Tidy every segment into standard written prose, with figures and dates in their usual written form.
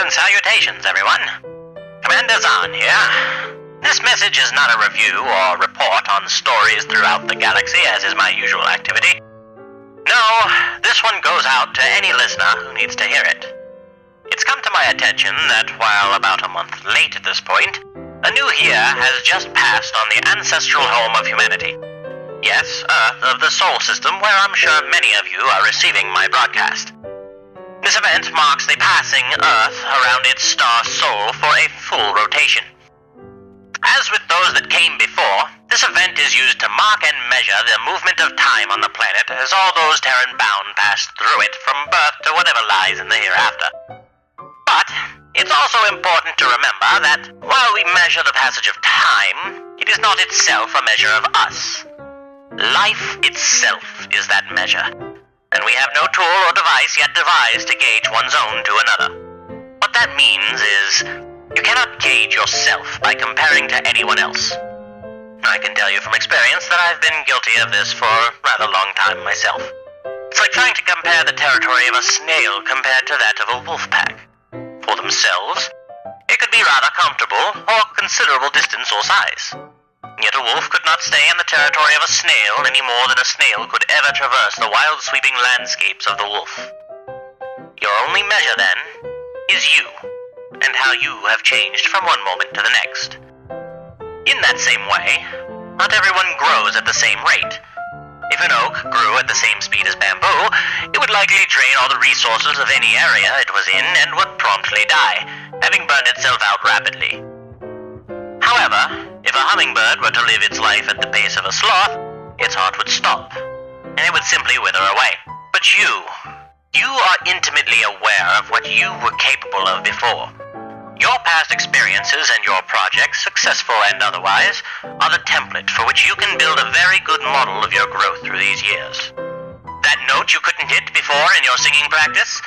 and salutations, everyone. Commander Xan here. This message is not a review or report on stories throughout the galaxy, as is my usual activity. No, this one goes out to any listener who needs to hear it. It's come to my attention that while about a month late at this point, a new year has just passed on the ancestral home of humanity. Yes, Earth of the Sol System, where I'm sure many of you are receiving my broadcast. This event marks the passing Earth around its star Sol for a full rotation. As with those that came before, this event is used to mark and measure the movement of time on the planet as all those Terran bound pass through it from birth to whatever lies in the hereafter. But it's also important to remember that while we measure the passage of time, it is not itself a measure of us. Life itself is that measure, and we have no tool or device yet devised to gauge one's own to another. What that means is, you cannot gauge yourself by comparing to anyone else. I can tell you from experience that I've been guilty of this for a rather long time myself. It's like trying to compare the territory of a snail compared to that of a wolf pack. For themselves, it could be rather comfortable or considerable distance or size. Yet a wolf could not stay in the territory of a snail any more than a snail could ever traverse the wild sweeping landscapes of the wolf. Your only measure, then, is you, and how you have changed from one moment to the next. In that same way, not everyone grows at the same rate. If an oak grew at the same speed as bamboo, it would likely drain all the resources of any area it was in and would promptly die, having burned itself out rapidly. However, if a hummingbird were to live its life at the pace of a sloth, its heart would stop, and it would simply wither away. But you are intimately aware of what you were capable of before. Your past experiences and your projects, successful and otherwise, are the template for which you can build a very good model of your growth through these years. That note you couldn't hit before in your singing practice?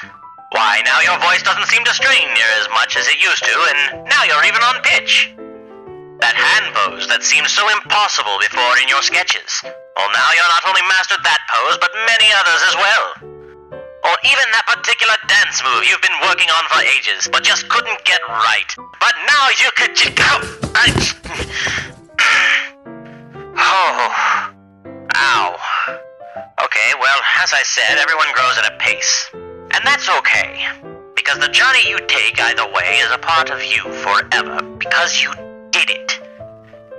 Why, now your voice doesn't seem to strain near as much as it used to, and now you're even on pitch. That hand pose that seemed so impossible before in your sketches. Well, now you're not only mastered that pose, but many others as well. Or even that particular dance move you've been working on for ages, but just couldn't get right. But now you could Oh. Ow. Okay, well, as I said, everyone grows at a pace. And that's okay. Because the journey you take either way is a part of you forever, because you did it.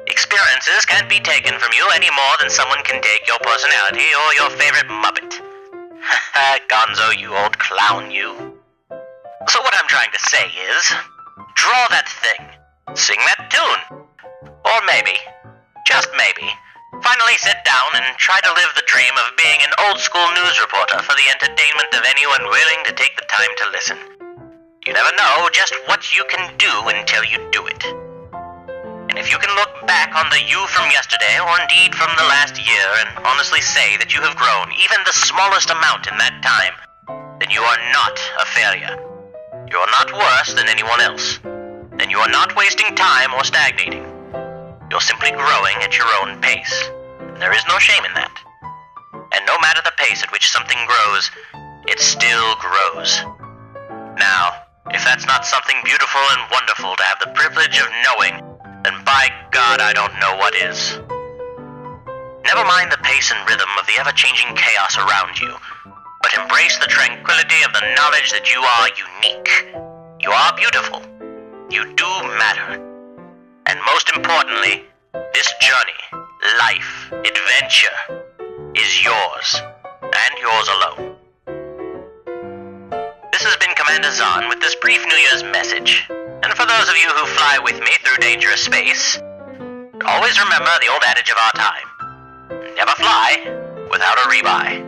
Experiences can't be taken from you any more than someone can take your personality or your favorite Muppet. Gonzo, you old clown, you. So what I'm trying to say is, draw that thing, sing that tune, or maybe, just maybe, finally sit down and try to live the dream of being an old-school news reporter for the entertainment of anyone willing to take the time to listen. You never know just what you can do until you do it. And if you can look back on the you from yesterday, or indeed from the last year, and honestly say that you have grown even the smallest amount in that time, then you are not a failure. You are not worse than anyone else. Then you are not wasting time or stagnating. You're simply growing at your own pace. And there is no shame in that. And no matter the pace at which something grows, it still grows. Now, if that's not something beautiful and wonderful to have the privilege of knowing, then by God, I don't know what is. Never mind the pace and rhythm of the ever-changing chaos around you, but embrace the tranquility of the knowledge that you are unique. You are beautiful. You do matter. And most importantly, this journey, life, adventure, is yours, and yours alone. This has been Commander Xan with this brief New Year's message. And for those of you who fly with me through dangerous space, always remember the old adage of our time. Never fly without a rebuy.